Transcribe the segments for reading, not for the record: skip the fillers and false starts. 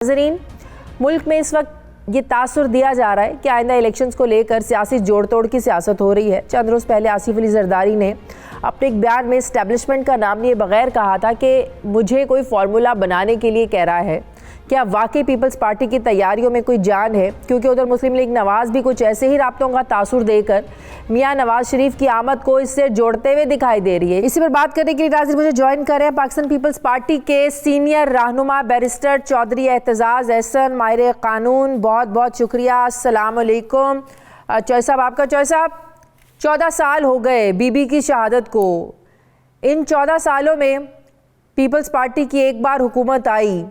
नाज़रीन, मुल्क में इस वक्त ये तासुर दिया जा रहा है कि आइंदा इलेक्शंस को लेकर सियासी जोड़ तोड़ की सियासत हो रही है। चंद रोज़ पहले आसिफ अली जरदारी ने अपने एक बयान में इस्टेब्लिशमेंट का नाम लिए बगैर कहा था कि मुझे कोई फार्मूला बनाने के लिए कह रहा है। क्या वाकई पीपल्स पार्टी की तैयारियों में कोई जान है? क्योंकि उधर मुस्लिम लीग नवाज़ भी कुछ ऐसे ही राब्तों का तासुर देकर मियाँ नवाज शरीफ की आमद को इससे जोड़ते हुए दिखाई दे रही है। इसी पर बात करने के लिए नाज़रीन मुझे ज्वाइन कर रहे हैं पाकिस्तान पीपल्स पार्टी के सीनियर रहनुमा बैरिस्टर चौधरी एतजाज़ एहसन, माहिर कानून। बहुत बहुत शुक्रिया। अस्सलाम वालेकुम चौधरी साहब। आपका चौधरी साहब 14 साल हो गए बीबी की शहादत को। इन 14 सालों में पीपल्स पार्टी की एक बार हुकूमत आई,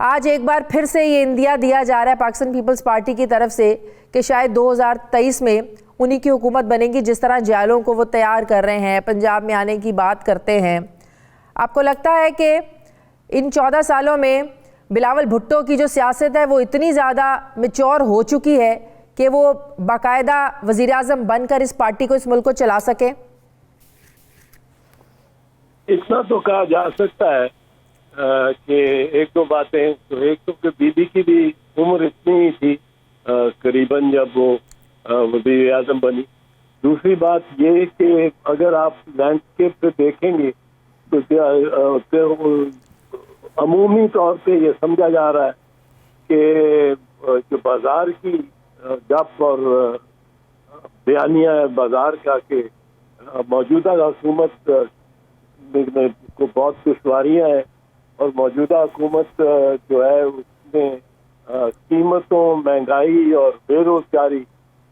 आज एक बार फिर से ये इंदिया दिया जा रहा है पाकिस्तान पीपल्स पार्टी की तरफ से कि शायद 2023 में उन्हीं की हुकूमत बनेगी। जिस तरह जालों को वो तैयार कर रहे हैं, पंजाब में आने की बात करते हैं, आपको लगता है कि इन 14 सालों में बिलावल भुट्टो की जो सियासत है वो इतनी ज़्यादा मैच्योर हो चुकी है कि वो बाकायदा वज़ीर आज़म बनकर इस पार्टी को, इस मुल्क को चला सके? इतना तो कहा जा सकता है कि एक दो बातें तो, एक तो कि बीबी की भी उम्र इतनी ही थी करीबन जब वो वज़ीर आज़म बनी। दूसरी बात ये कि अगर आप लैंडस्केप पे देखेंगे तो अमूमी तौर पे ये समझा जा रहा है कि जो बाजार की गप और बयानिया है बाजार का कि मौजूदा हुकूमत को बहुत दुश्वारियाँ हैं और मौजूदा हुकूमत जो है उसमें कीमतों, महंगाई और बेरोजगारी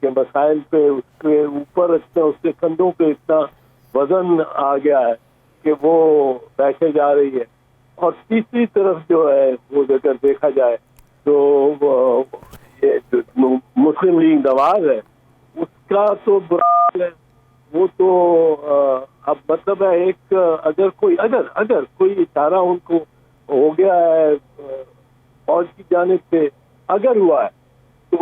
के मसाइल पे उसके ऊपर इतना, उसके कंधों पे इतना वजन आ गया है कि वो बैठे जा रही है। और तीसरी तरफ जो है वो अगर देखा जाए तो ये जो मुस्लिम लीग नवाज है उसका तो बुरा हाल है। वो तो अब मतलब है एक अगर कोई इशारा उनको हो गया है फौज की जानिब से, अगर हुआ है तो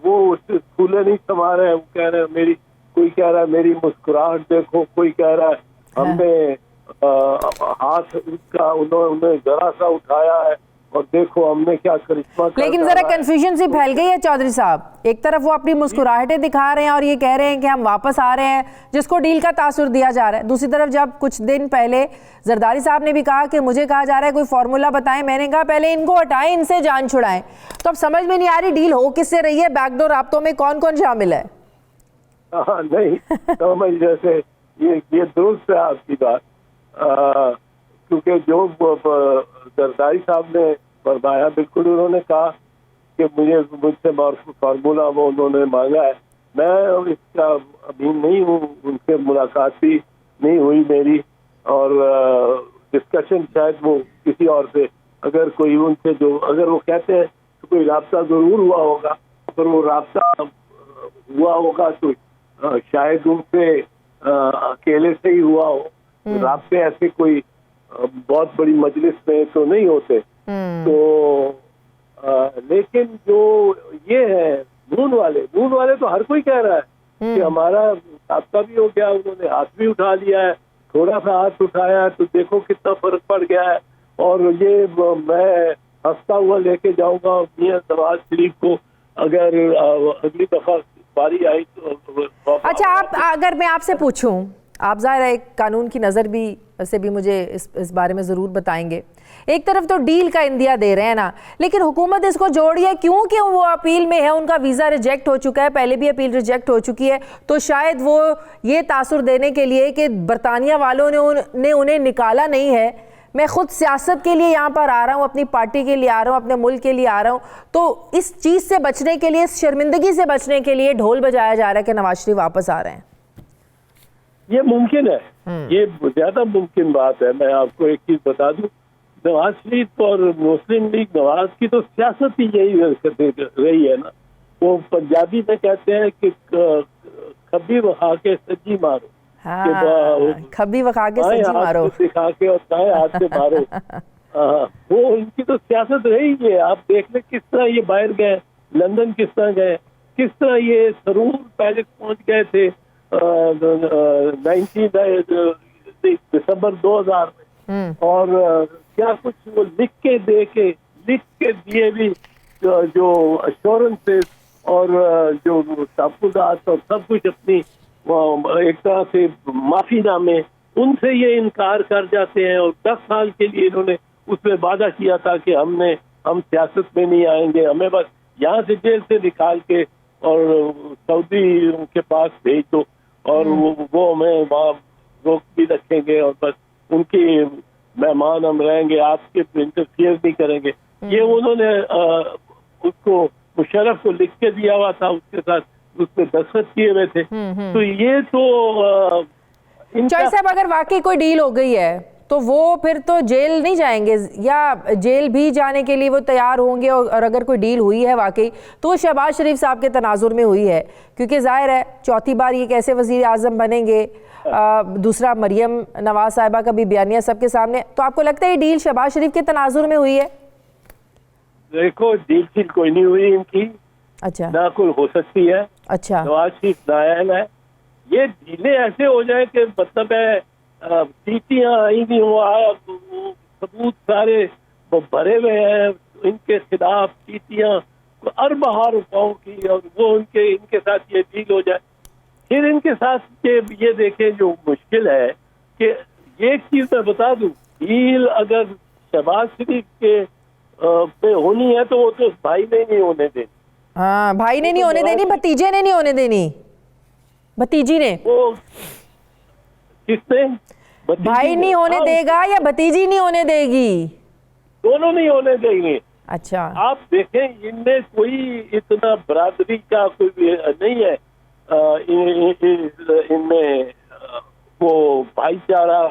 वो उससे फूले नहीं समा रहे हैं। वो कह रहे हैं कोई कह रहा है मेरी मुस्कुराहट देखो, कोई कह रहा है हमने हाथ उसका उन्होंने जरा सा उठाया है और देखो हमने क्या करिश्मा। लेकिन जरा कंफ्यूजन सी फैल गई है चौधरी साहब। एक तरफ वो अपनी मुस्कुराहटें दिखा रहे हैं और ये कह रहे हैं कि हम वापस आ रहे हैं, जिसको डील का तासुर दिया जा रहा है। दूसरी तरफ जब कुछ दिन पहले जरदारी साहब ने भी कहा कि मुझे कहा जा रहा है कोई फॉर्मूला बताएं, मैंने कहा पहले इनको हटाएं, इनसे जान छुड़ाएं। तो अब समझ में नहीं आ रही डील हो किससे रही है, बैकडोर राब्तों में कौन कौन शामिल है? नहीं समझ जैसे ये दुरुस्त है आपकी बात, क्योंकि जो जरदारी साहब ने फरमाया बिल्कुल उन्होंने कहा कि मुझसे फार्मूला वो उन्होंने मांगा है। मैं इसका अभी नहीं हूँ, उनसे मुलाकात भी नहीं हुई मेरी और डिस्कशन शायद वो किसी और से अगर कोई उनसे जो अगर वो कहते हैं तो कोई राब्ता जरूर हुआ होगा। अगर वो राब्ता हुआ होगा तो शायद उनसे अकेले से ही हुआ हो। राब्ते ऐसे कोई बहुत बड़ी मजलिस में तो नहीं होते। तो लेकिन जो ये है नून वाले तो हर कोई कह रहा है कि हमारा राब्ता भी हो गया, उन्होंने हाथ भी उठा लिया है, थोड़ा सा हाथ उठाया है तो देखो कितना फर्क पड़ गया है। और ये मैं हंसता हुआ लेके जाऊंगा मियां नवाज शरीफ को अगर अगली दफा बारी आई तो। अच्छा, आप अगर मैं आपसे पूछूं, आप ज़ाहिर है कानून की नज़र भी से भी मुझे इस बारे में ज़रूर बताएंगे। एक तरफ तो डील का इंदिया दे रहे हैं ना, लेकिन हुकूमत इसको जोड़ी है क्योंकि वो अपील में है, उनका वीज़ा रिजेक्ट हो चुका है, पहले भी अपील रिजेक्ट हो चुकी है। तो शायद वो ये तासुर देने के लिए कि बरतानिया वालों ने उन्हें निकाला नहीं है, मैं खुद सियासत के लिए यहाँ पर आ रहा हूँ, अपनी पार्टी के लिए आ रहा हूँ, अपने मुल्क के लिए आ रहा हूँ। तो इस चीज़ से बचने के लिए, इस शर्मिंदगी से बचने के लिए ढोल बजाया जा रहा है कि नवाज शरीफ वापस आ रहे हैं। ये मुमकिन है, ये ज्यादा मुमकिन बात है। मैं आपको एक चीज बता दूं, नवाज शरीफ और मुस्लिम लीग नवाज की तो सियासत ही यही रही है ना। वो पंजाबी में कहते हैं कि खब्बी वखा के सज्जी मारो, खब्बी वखा के सज्जी मारो, दिखा के और दाएं हाथ से मारो। वो इनकी तो सियासत रही है। आप देख लें किस तरह ये बाहर गए, लंदन किस तरह गए, किस तरह ये सरूर पैलेस पहुंच गए थे 19 दिसंबर 2000 में। और क्या कुछ वो लिख के दे के लिख के दिए भी जो अश्योरेंसेस और जो तहफ़्फ़ुज़ात और सब कुछ अपनी एक तरह से माफीनामे, उनसे ये इनकार कर जाते हैं। और 10 साल के लिए इन्होंने उसमें वादा किया था कि हम सियासत में नहीं आएंगे, हमें बस यहाँ से जेल से निकाल के और सऊदी के पास भेज दो और वो हमें वहाँ रोक भी रखेंगे और बस उनकी मेहमान हम रहेंगे, आपके इंटरफियर नहीं करेंगे। ये उन्होंने उसको मुशर्रफ को लिख के दिया हुआ था, उसके साथ उसमें दस्तखत किए हुए थे। तो ये तो चौधरी साहब, अगर वाकई कोई डील हो गई है तो वो फिर तो जेल नहीं जाएंगे, या जेल भी जाने के लिए वो तैयार होंगे? और अगर कोई डील हुई है वाकई तो शहबाज शरीफ साहब के तनाजुर में हुई है, क्योंकि जाहिर है चौथी बार ये कैसे वजीर आजम बनेंगे। दूसरा मरियम नवाज साहिबा का भी बयानिया सबके सामने। तो आपको लगता है ये डील शहबाज शरीफ के तनाजुर में हुई है? देखो, डील कोई नहीं हुई इनकी, अच्छा, ना कोई हो सकती है। अच्छा, नवाज शरीफ नायल है। ये डीलें ऐसे हो जाए कि मतलब है सीटियां आई नहीं हुआ, सबूत सारे भरे हुए हैं इनके खिलाफ, सीटियां अरबा रुपयों की, और वो इनके साथ ये डील हो जाए। फिर इनके साथ ये देखें, जो मुश्किल है कि एक चीज मैं बता दूं, डील अगर शहबाज शरीफ के पे होनी है तो वो तो भाई ने नहीं होने देनी। हाँ, भाई ने नहीं होने देनी, भतीजे ने नहीं होने देनी, भतीजी ने। वो किसने? भाई नहीं होने देगा या भतीजी नहीं होने देगी? दोनों नहीं होने देंगे। अच्छा, आप देखें, इनमें कोई इतना बरादरी का कोई नहीं है इनमें, वो भाईचारा।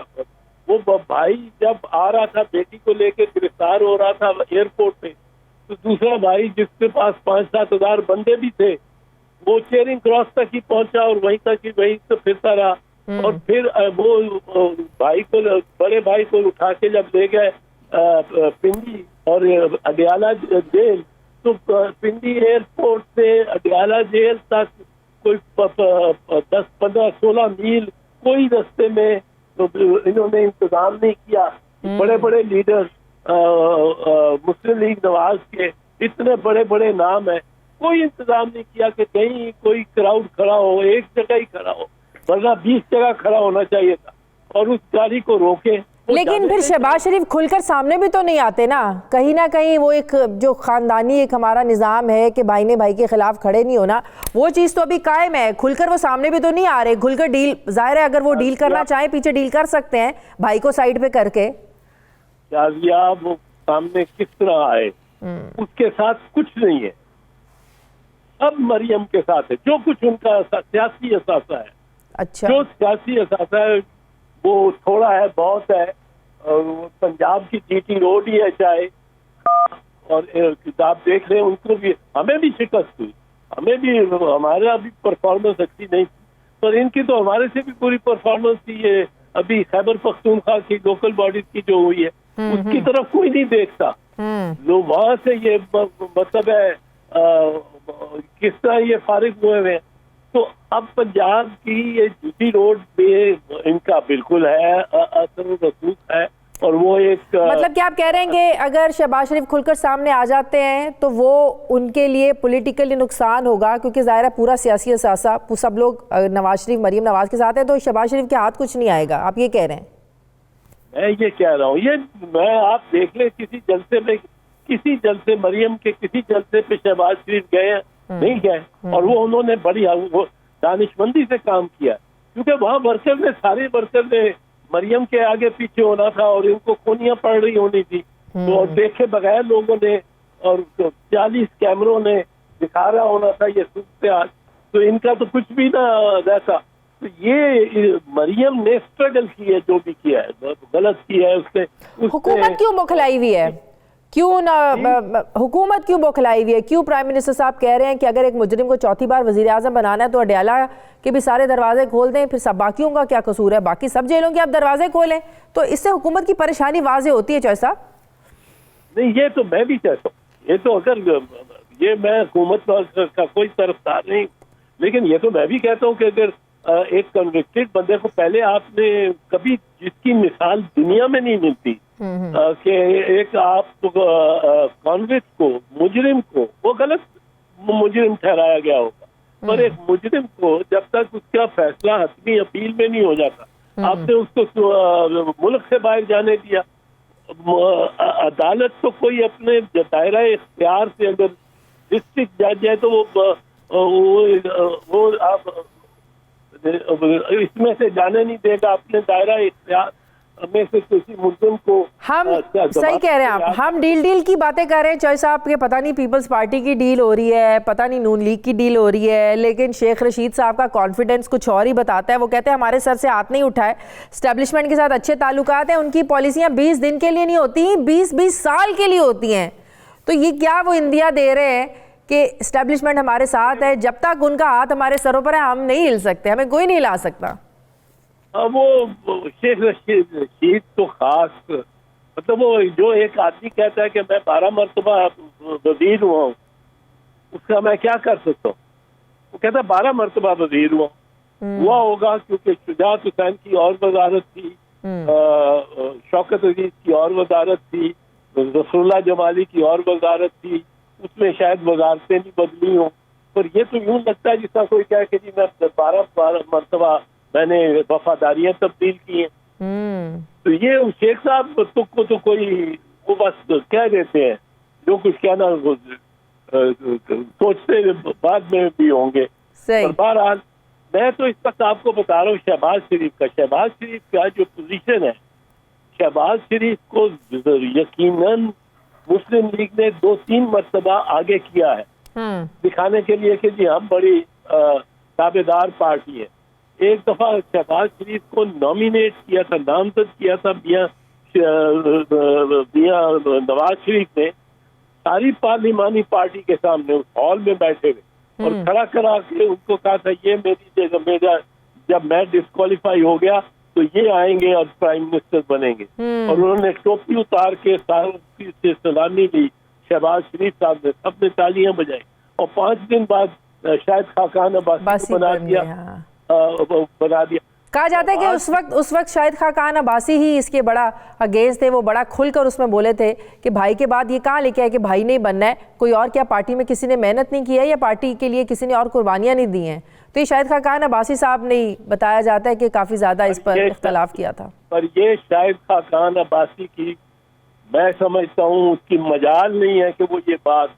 वो भाई जब आ रहा था बेटी को लेकर, गिरफ्तार हो रहा था एयरपोर्ट पे, तो दूसरा भाई जिसके पास 5-7 हजार बंदे भी थे, वो चेरिंग क्रॉस तक ही पहुंचा और वहीं तक ही वहीं तो फिरता रहा। और फिर वो भाई को, बड़े भाई को उठा के जब ले गए पिंडी और अडियाला जेल, तो पिंडी एयरपोर्ट से अडियाला जेल तक कोई 10-15-16 मील कोई रास्ते में तो इन्होंने इंतजाम नहीं किया। बड़े बड़े लीडर मुस्लिम लीग नवाज के इतने बड़े बड़े नाम है, कोई इंतजाम नहीं किया कि कहीं कोई क्राउड खड़ा हो, एक जगह ही खड़ा हो, वरना 20 जगह खड़ा होना चाहिए था, और उस गाड़ी को रोके। लेकिन फिर शहबाज शरीफ खुलकर सामने भी तो नहीं आते ना कहीं वो एक जो खानदानी एक हमारा निज़ाम है कि भाई ने भाई के खिलाफ खड़े नहीं होना, वो चीज़ तो अभी कायम है। खुलकर वो सामने भी तो नहीं आ रहे, खुलकर डील, जाहिर है अगर वो डील करना चाहे पीछे डील कर सकते हैं भाई को साइड पे करके। वो सामने किस तरह आए, उसके साथ कुछ नहीं है। अब मरियम के साथ है जो कुछ उनका सियासी असासा है। अच्छा, जो सियासी असासा है वो थोड़ा है, बहुत है। पंजाब की जीटी रोड ही है चाहे, और आप देख रहे हैं उनको भी, हमें भी शिकस्त हुई, हमें भी, हमारा भी परफॉर्मेंस अच्छी नहीं थी, पर इनकी तो हमारे से भी पूरी परफॉर्मेंस थी। ये अभी खैबर पख्तूनख्वा की लोकल बॉडीज की जो हुई है उसकी तरफ कोई नहीं देखता। लोग वहां से ये मतलब है किस तरह ये फारिग हुए हैं। तो अब पंजाब की ये जीटी रोड पे इनका बिल्कुल है असर रसूख है, और वो एक मतलब क्या आप कह रहे हैं कि अगर शहबाज शरीफ खुलकर सामने आ जाते हैं तो वो उनके लिए पॉलिटिकली नुकसान होगा, क्योंकि ज़ाहिर है पूरा सियासी असासा सब लोग नवाज शरीफ मरीम नवाज के साथ है, तो शहबाज शरीफ के हाथ कुछ नहीं आएगा, आप ये कह रहे हैं? मैं ये कह रहा हूँ, ये मैं आप देख ले किसी जलसे मरियम के किसी जलसे पे शहबाज शरीफ गए नहीं गए, और वो उन्होंने बड़ी दानिशमंदी से काम किया, क्योंकि वहाँ वर्कर ने, सारे वर्कर ने मरियम के आगे पीछे होना था और इनको खूनियां पड़ रही होनी थी, तो और देखे बगैर लोगों ने और 40 कैमरों ने दिखा रहा होना था ये सूरत-ए-हाल, तो इनका तो कुछ भी ना रहता। तो ये मरियम ने स्ट्रगल की है, जो भी किया है गलत किया है उसने। हुकूमत क्यों बौखलाई हुई है? क्यों ना हुकूमत क्यों बौखलाई हुई है? क्यों प्राइम मिनिस्टर साहब कह रहे हैं कि अगर एक मुजरिम को चौथी बार वजीर आजम बनाना है तो अडियाला के भी सारे दरवाजे खोल दें, फिर सब बाकियों का क्या कसूर है? बाकी सब जेलों के आप दरवाजे खोलें, तो इससे हुकूमत की परेशानी वाज़ेह होती है। चौधरी साहब, नहीं, ये तो मैं भी कहता हूँ, ये तो अगर ये मैं हुकूमत का कोई तरफदार नहीं, लेकिन ये तो मैं भी कहता हूँ कि अगर एक कन्विक्टेड बंदे को पहले आपने कभी, जिसकी मिसाल दुनिया में नहीं मिलती, कि एक आप कॉन्विक्ट को, मुजरिम को, वो गलत मुजरिम ठहराया गया होगा, पर एक मुजरिम को जब तक उसका फैसला हतमी अपील में नहीं हो जाता, आपने उसको मुल्क से बाहर जाने दिया। अदालत तो कोई अपने दायरा इख्तियार से अगर डिस्ट्रिक्ट जज है तो वो आप इसमें से जाने नहीं देगा, अपने दायरा इख्तियार में से किसी मुल्जिम को। हम सही कह रहे हैं आप, हम डील की बातें कर रहे हैं चॉइस साहब के, पता नहीं पीपल्स पार्टी की डील हो रही है, पता नहीं नून लीग की डील हो रही है, लेकिन शेख रशीद साहब का कॉन्फिडेंस कुछ और ही बताता है। वो कहते हैं हमारे सर से हाथ नहीं उठाए, स्टैब्लिशमेंट के साथ अच्छे ताल्लुकात हैं, उनकी पॉलिसियां 20 दिन के लिए नहीं होती, 20-20 साल के लिए होती हैं। तो ये क्या वो इंदिया दे रहे हैं कि स्टैब्लिशमेंट हमारे साथ है, जब तक उनका हाथ हमारे सरों पर है हम नहीं हिल सकते, हमें कोई नहीं हिला सकता। वो शेख रशीद तो खास, मतलब वो जो एक आदमी कहता है कि मैं 12 मरतबा वजीर हुआ हूँ, उसका मैं क्या कर सकता हूँ। वो कहता है 12 मरतबा वजीर हुआ होगा क्योंकि शुजात हुसैन की और वजारत थी, शौकत अजीज की और वजारत थी, रसूलुल्लाह जमाली की और वजारत थी, उसमें शायद वजारतें नहीं बदली हों। पर ये तो यूं लगता है जिसका कोई कहे कि जी मैं 12 मरतबा मैंने वफादारियां तब्दील की हैं। तो ये शेख साहब को तो कोई वो बस कह देते हैं, जो कुछ कहना सोचते बाद में भी होंगे। पर बहरहाल मैं तो इस वक्त आपको बता रहा हूँ शहबाज शरीफ का जो पोजीशन है, शहबाज शरीफ को यकीनन मुस्लिम लीग ने 2-3 मरतबा आगे किया है, दिखाने के लिए कि जी हम बड़ी ताबेदार पार्टी है। एक दफा शहबाज शरीफ को नॉमिनेट किया था, नामजद किया था मियां नवाज शरीफ ने सारी पार्लिमानी पार्टी के सामने उस हॉल में बैठे हुए, और खड़ा करा के उनको कहा था ये मेरी जिम्मेदारी, जब मैं डिस्क्वालीफाई हो गया तो ये आएंगे और प्राइम मिनिस्टर बनेंगे। और उन्होंने टोपी उतार के सारी से सलामी ली शहबाज शरीफ साहब ने, सबने तालियां बजाई, और 5 दिन बाद शाहिद खाकान अब्बासी बना दिया। कहा जाता है कि उस वक्त शाहिद खाकान अब्बासी ही इसके बड़ा अगेंस्ट थे, वो बड़ा खुलकर उसमें बोले थे कि भाई के बाद ये कहाँ लेके आए कि भाई नहीं बनना है, कोई और क्या पार्टी में किसी ने मेहनत नहीं की है या पार्टी के लिए किसी ने और कुर्बानियां नहीं दी हैं। तो ये शाहिद खाकान अब्बासी साहब ने बताया जाता है कि काफी ज्यादा इस पर इख्तलाफ किया था। पर ये शाहिद खाकान अब्बासी की मैं समझता हूँ उसकी मजाल नहीं है कि वो ये बात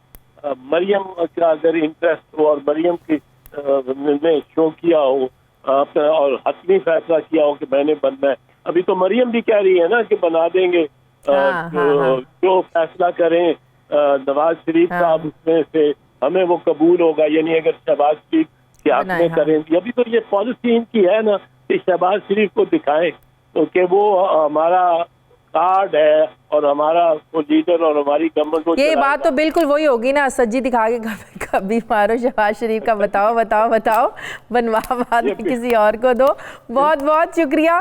मरियम का अगर इंटरेस्ट हो और मरियम की ने शो किया हो और हतमी फैसला किया हो कि मैंने बनना है। अभी तो मरियम भी कह रही है ना कि बना देंगे, जो फैसला करें नवाज शरीफ साहब उसमें से हमें वो कबूल होगा, यानी अगर शहबाज शरीफ के हक में करेंगे। अभी तो ये पॉलिसी इनकी है ना कि शहबाज शरीफ को दिखाएं तो कि वो हमारा कार्ड है और हमारा वो लीडर और हमारी गवर्नमेंट को। ये बात तो बिल्कुल वही होगी ना, सज्जी दिखा के कभी मारो शहबाज शरीफ का, बताओ बनवा बाद किसी और को दो। बहुत बहुत शुक्रिया।